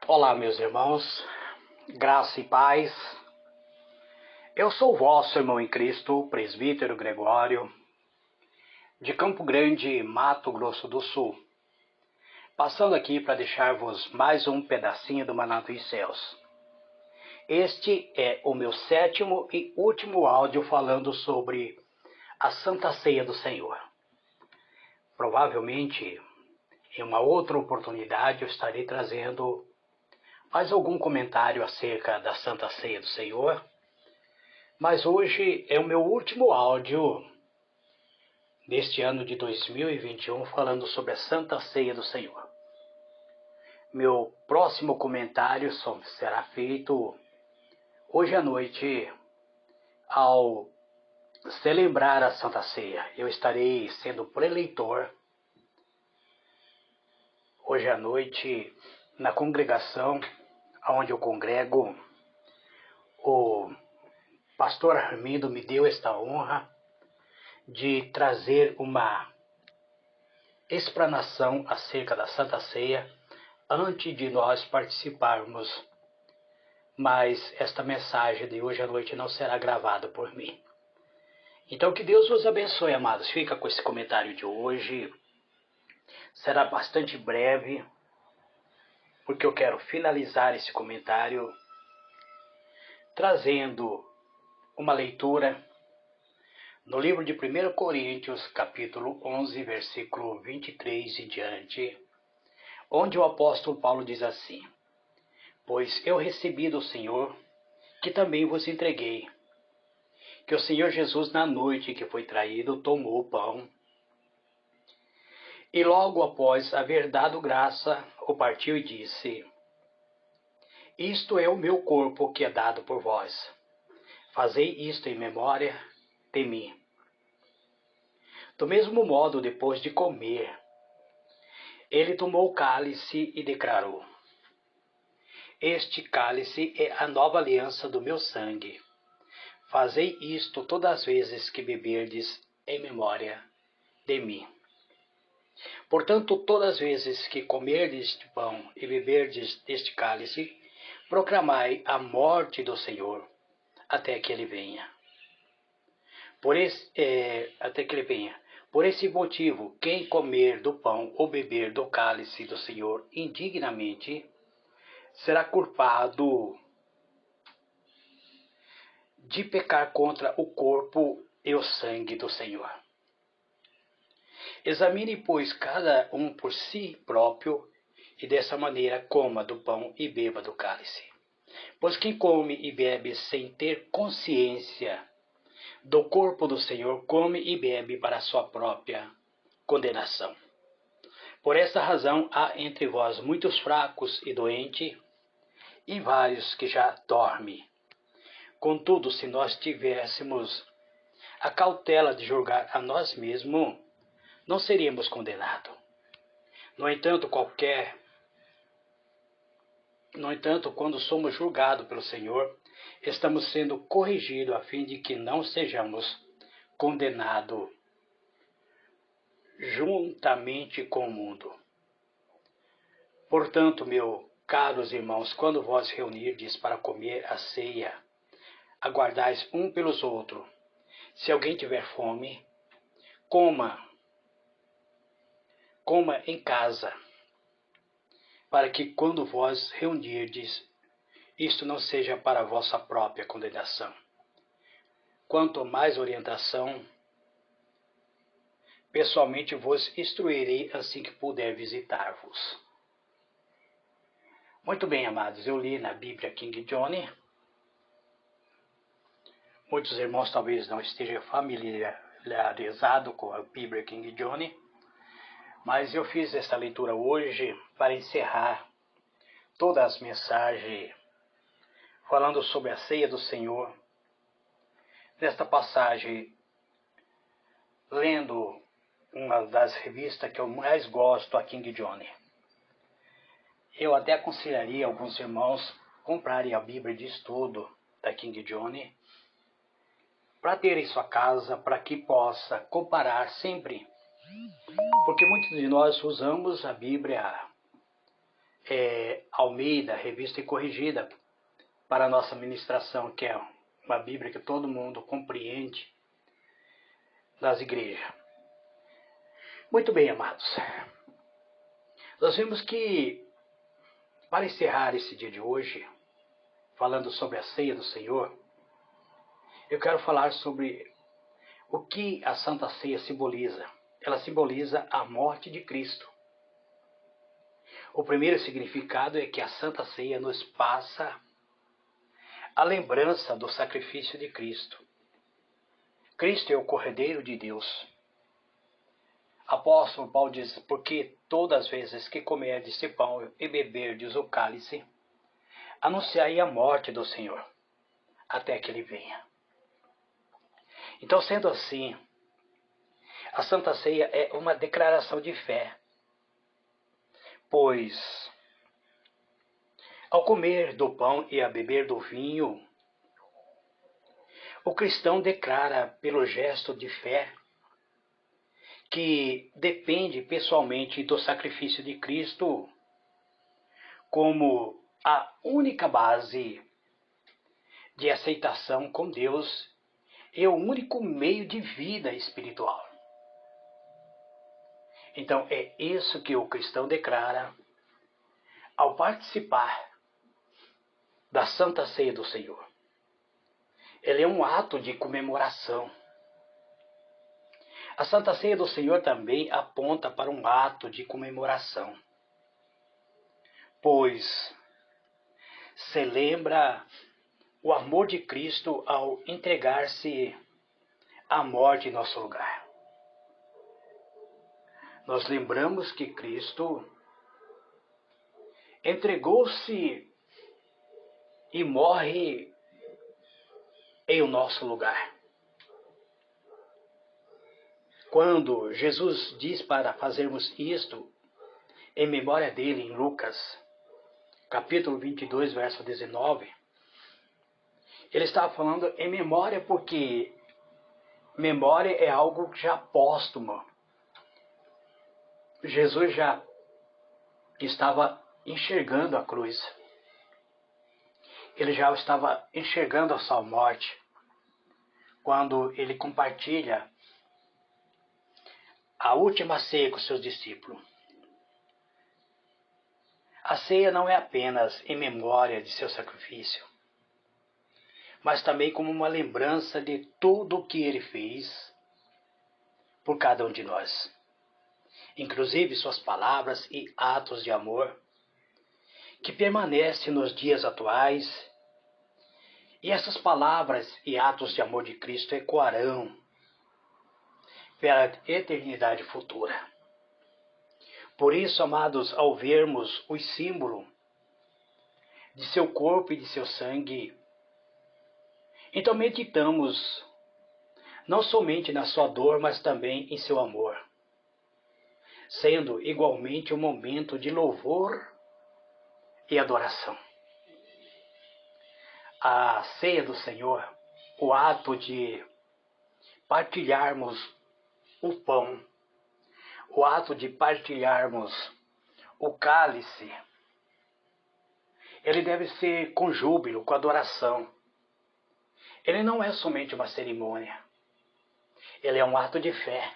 Olá, meus irmãos, graça e paz. Eu sou o vosso irmão em Cristo, presbítero Gregório, de Campo Grande, Mato Grosso do Sul, passando aqui para deixar-vos mais um pedacinho do Maná dos Céus. Este é o meu 7º e último áudio falando sobre a Santa Ceia do Senhor. Provavelmente, em uma outra oportunidade, eu estarei trazendo mais algum comentário acerca da Santa Ceia do Senhor, mas hoje é o meu último áudio deste ano de 2021 falando sobre a Santa Ceia do Senhor. Meu próximo comentário será feito hoje à noite ao celebrar a Santa Ceia. Eu estarei sendo preleitor hoje à noite na congregação onde eu congrego. O pastor Armindo me deu esta honra de trazer uma explanação acerca da Santa Ceia antes de nós participarmos, mas esta mensagem de hoje à noite não será gravada por mim. Então que Deus vos abençoe, amados. Fica com esse comentário de hoje. Será bastante breve, porque eu quero finalizar esse comentário trazendo uma leitura no livro de 1 Coríntios, capítulo 11, versículo 23 e diante, onde o apóstolo Paulo diz assim: Pois eu recebi do Senhor, que também vos entreguei, que o Senhor Jesus, na noite que foi traído, tomou o pão, e logo após haver dado graça, o partiu e disse: Isto é o meu corpo que é dado por vós. Fazei isto em memória de mim. Do mesmo modo, depois de comer, ele tomou o cálice e declarou: Este cálice é a nova aliança do meu sangue. Fazei isto todas as vezes que beberdes em memória de mim. Portanto, todas as vezes que comerdes este pão e beberdes deste cálice, proclamai a morte do Senhor até que ele venha. Por esse motivo, quem comer do pão ou beber do cálice do Senhor indignamente, será culpado de pecar contra o corpo e o sangue do Senhor. Examine, pois, cada um por si próprio, e dessa maneira coma do pão e beba do cálice. Pois quem come e bebe sem ter consciência do corpo do Senhor, come e bebe para a sua própria condenação. Por essa razão há entre vós muitos fracos e doentes, e vários que já dormem. Contudo, se nós tivéssemos a cautela de julgar a nós mesmos, não seríamos condenados. No entanto, quando somos julgados pelo Senhor, estamos sendo corrigidos a fim de que não sejamos condenados juntamente com o mundo. Portanto, meus caros irmãos, quando vós reunirdes para comer a ceia, aguardais um pelos outros. Se alguém tiver fome, coma em casa, para que quando vós reunirdes, isto não seja para a vossa própria condenação. Quanto mais orientação, pessoalmente vos instruirei assim que puder visitar-vos. Muito bem, amados, eu li na Bíblia King James. Muitos irmãos talvez não estejam familiarizados com a Bíblia King James, mas eu fiz esta leitura hoje para encerrar todas as mensagens falando sobre a ceia do Senhor. Nesta passagem, lendo uma das revistas que eu mais gosto, a King James. Eu até aconselharia alguns irmãos comprarem a Bíblia de estudo da King James para ter em sua casa, para que possa comparar sempre. Porque muitos de nós usamos a Bíblia Almeida, revista e corrigida, para a nossa ministração, que é uma Bíblia que todo mundo compreende nas igrejas. Muito bem, amados. Nós vemos que, para encerrar esse dia de hoje, falando sobre a ceia do Senhor, eu quero falar sobre o que a Santa Ceia simboliza. Ela simboliza a morte de Cristo. O primeiro significado é que a Santa Ceia nos passa a lembrança do sacrifício de Cristo. Cristo é o Cordeiro de Deus. Apóstolo Paulo diz, porque todas as vezes que comerdes esse pão e beberdes o cálice, anunciai a morte do Senhor, até que Ele venha. Então, sendo assim, a Santa Ceia é uma declaração de fé, pois, ao comer do pão e a beber do vinho, o cristão declara pelo gesto de fé que depende pessoalmente do sacrifício de Cristo como a única base de aceitação com Deus e o único meio de vida espiritual. Então é isso que o cristão declara ao participar da Santa Ceia do Senhor. Ele é um ato de comemoração. A Santa Ceia do Senhor também aponta para um ato de comemoração, pois celebra o amor de Cristo ao entregar-se à morte em nosso lugar. Nós lembramos que Cristo entregou-se e morre em o nosso lugar. Quando Jesus diz para fazermos isto em memória dele, em Lucas, capítulo 22, verso 19, ele estava falando em memória porque memória é algo já póstumo. Jesus já estava enxergando a cruz. Ele já estava enxergando a sua morte quando ele compartilha a última ceia com seus discípulos. A ceia não é apenas em memória de seu sacrifício, mas também como uma lembrança de tudo o que ele fez por cada um de nós, inclusive suas palavras e atos de amor, que permanecem nos dias atuais, e essas palavras e atos de amor de Cristo ecoarão pela eternidade futura. Por isso, amados, ao vermos o símbolo de seu corpo e de seu sangue, então meditamos não somente na sua dor, mas também em seu amor, sendo igualmente um momento de louvor e adoração. A ceia do Senhor, o ato de partilharmos o pão, o ato de partilharmos o cálice, ele deve ser com júbilo, com adoração. Ele não é somente uma cerimônia, ele é um ato de fé.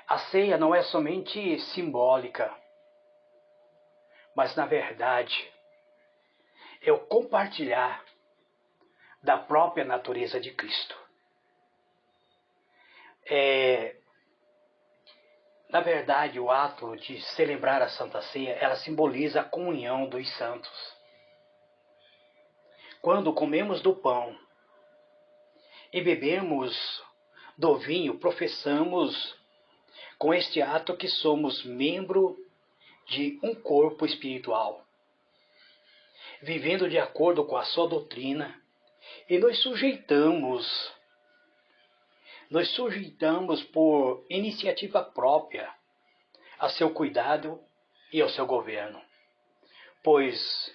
A ceia não é somente simbólica, mas na verdade é o compartilhar da própria natureza de Cristo. Na verdade, o ato de celebrar a Santa Ceia, ela simboliza a comunhão dos santos. Quando comemos do pão e bebemos do vinho, professamos com este ato que somos membro de um corpo espiritual, vivendo de acordo com a sua doutrina, e nos sujeitamos por iniciativa própria a seu cuidado e ao seu governo. Pois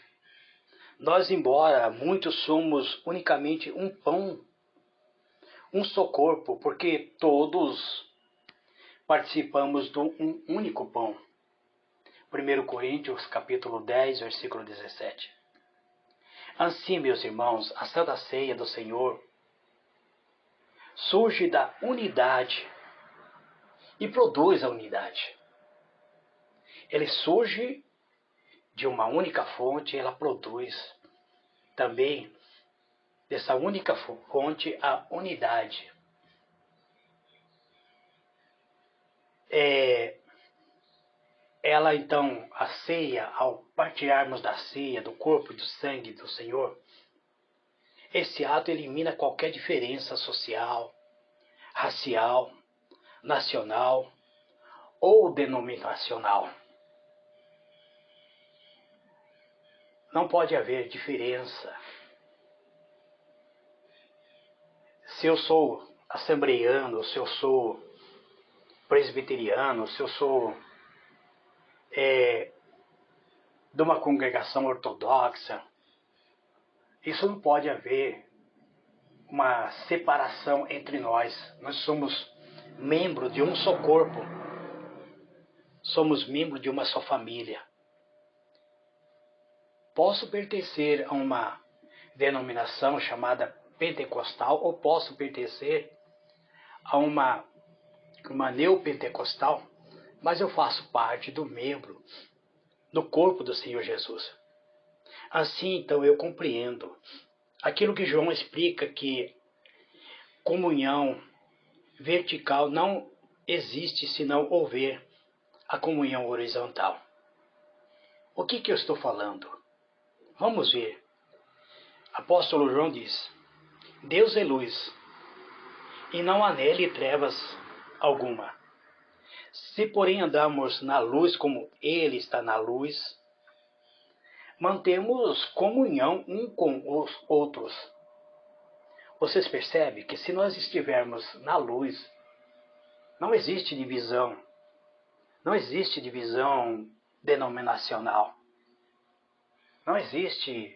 nós, embora muitos, somos unicamente um pão, um só corpo, porque todos participamos de um único pão. 1 Coríntios capítulo 10, versículo 17. Assim, meus irmãos, a Santa Ceia do Senhor surge da unidade e produz a unidade. Ele surge de uma única fonte, ela produz também dessa única fonte a unidade. Ela então, a ceia, ao partilharmos da ceia, do corpo e do sangue do Senhor, esse ato elimina qualquer diferença social, racial, nacional ou denominacional. Não pode haver diferença. Se eu sou assembleiano, se eu sou presbiteriano, se eu sou de uma congregação ortodoxa, isso não pode haver uma separação entre nós. Nós somos membros de um só corpo. Somos membros de uma só família. Posso pertencer a uma denominação chamada pentecostal ou posso pertencer a uma neopentecostal, mas eu faço parte do membro do corpo do Senhor Jesus. Assim, então, eu compreendo aquilo que João explica, que comunhão vertical não existe se não houver a comunhão horizontal. O que eu estou falando? Vamos ver. Apóstolo João diz: Deus é luz, e não há nele trevas alguma. Se, porém, andamos na luz como ele está na luz, mantemos comunhão um com os outros. Vocês percebem que se nós estivermos na luz, não existe divisão. Não existe divisão denominacional. Não existe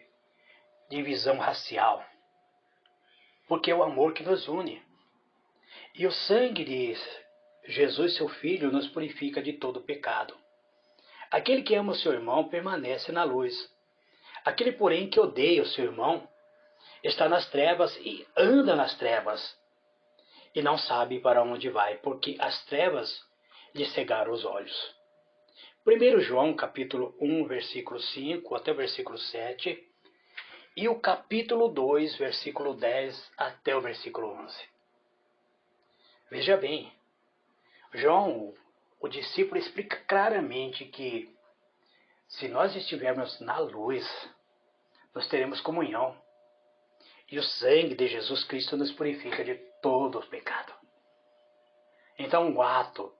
divisão racial. Porque é o amor que nos une. E o sangue de Jesus, seu Filho, nos purifica de todo pecado. Aquele que ama o seu irmão permanece na luz. Aquele, porém, que odeia o seu irmão está nas trevas e anda nas trevas, e não sabe para onde vai, porque as trevas lhe cegaram os olhos. 1 João capítulo 1, versículo 5 até o versículo 7, e o capítulo 2, versículo 10 até o versículo 11. Veja bem, João, o discípulo, explica claramente que se nós estivermos na luz, nós teremos comunhão. E o sangue de Jesus Cristo nos purifica de todo o pecado. Então, o ato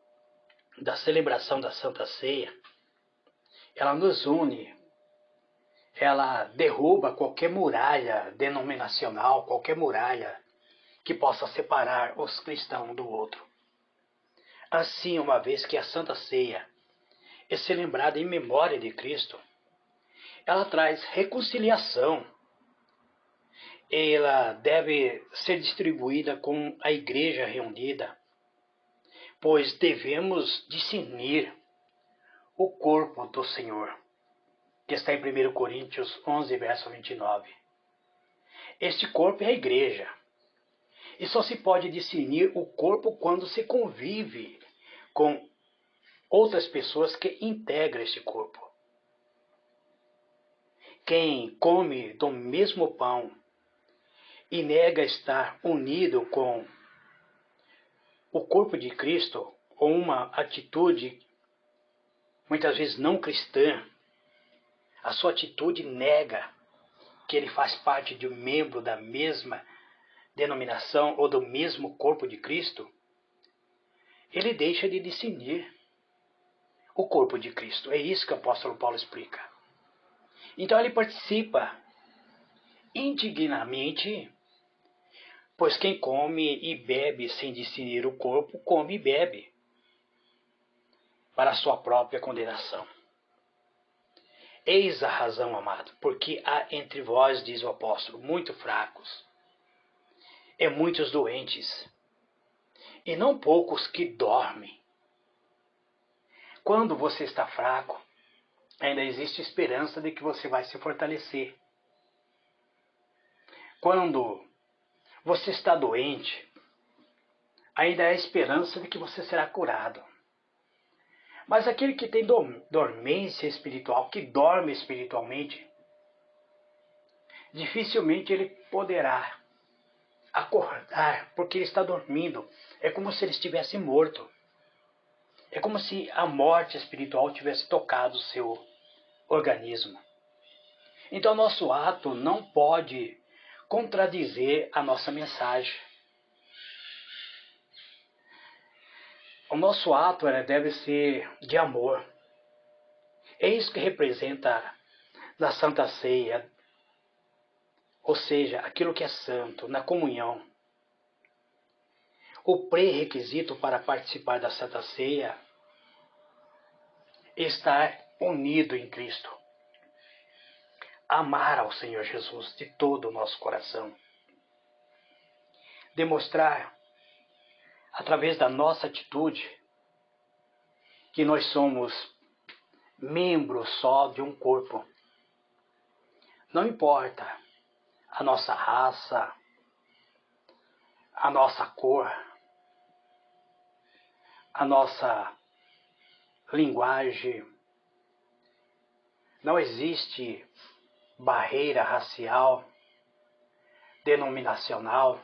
da celebração da Santa Ceia, ela nos une, ela derruba qualquer muralha denominacional, qualquer muralha que possa separar os cristãos um do outro. Assim, uma vez que a Santa Ceia é celebrada em memória de Cristo, ela traz reconciliação. Ela deve ser distribuída com a igreja reunida, pois devemos discernir o corpo do Senhor, que está em 1 Coríntios 11, verso 29. Este corpo é a igreja, e só se pode discernir o corpo quando se convive com outras pessoas que integram este corpo. Quem come do mesmo pão e nega estar unido com o corpo de Cristo, ou uma atitude muitas vezes não cristã, a sua atitude nega que ele faz parte de um membro da mesma denominação ou do mesmo corpo de Cristo, ele deixa de discernir o corpo de Cristo. É isso que o apóstolo Paulo explica. Então ele participa indignamente, pois quem come e bebe sem discernir o corpo, come e bebe para a sua própria condenação. Eis a razão, amado, porque há entre vós, diz o apóstolo, muito fracos, e muitos doentes, e não poucos que dormem. Quando você está fraco, ainda existe esperança de que você vai se fortalecer. Quando você está doente, ainda há esperança de que você será curado. Mas aquele que tem dormência espiritual, que dorme espiritualmente, dificilmente ele poderá acordar, porque ele está dormindo. É como se ele estivesse morto. É como se a morte espiritual tivesse tocado o seu organismo. Então, nosso ato não pode contradizer a nossa mensagem. O nosso ato deve ser de amor. É isso que representa na Santa Ceia, ou seja, aquilo que é santo, na comunhão. O pré-requisito para participar da Santa Ceia é estar unido em Cristo. Amar ao Senhor Jesus de todo o nosso coração. Demonstrar, através da nossa atitude, que nós somos membros só de um corpo. Não importa a nossa raça, a nossa cor, a nossa linguagem. Não existe barreira racial, denominacional,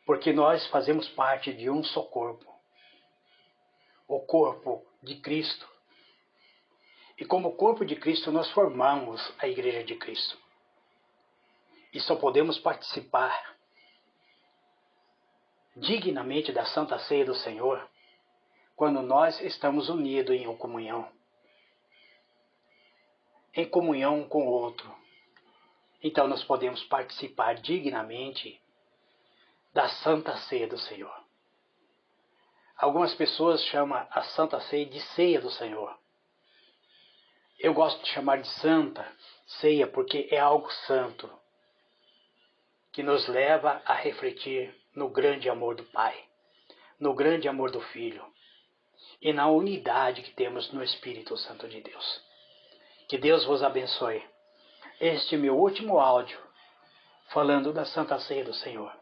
porque nós fazemos parte de um só corpo, o corpo de Cristo. E como corpo de Cristo, nós formamos a Igreja de Cristo. E só podemos participar dignamente da Santa Ceia do Senhor quando nós estamos unidos em comunhão um com o outro. Então nós podemos participar dignamente da Santa Ceia do Senhor. Algumas pessoas chamam a Santa Ceia de Ceia do Senhor. Eu gosto de chamar de Santa Ceia porque é algo santo, que nos leva a refletir no grande amor do Pai, no grande amor do Filho e na unidade que temos no Espírito Santo de Deus. Que Deus vos abençoe. Este é meu último áudio falando da Santa Ceia do Senhor.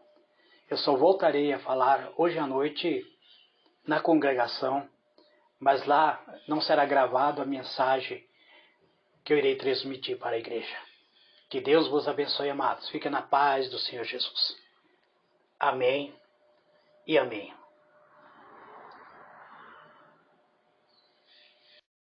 Eu só voltarei a falar hoje à noite na congregação, mas lá não será gravado a mensagem que eu irei transmitir para a igreja. Que Deus vos abençoe, amados. Fique na paz do Senhor Jesus. Amém e amém.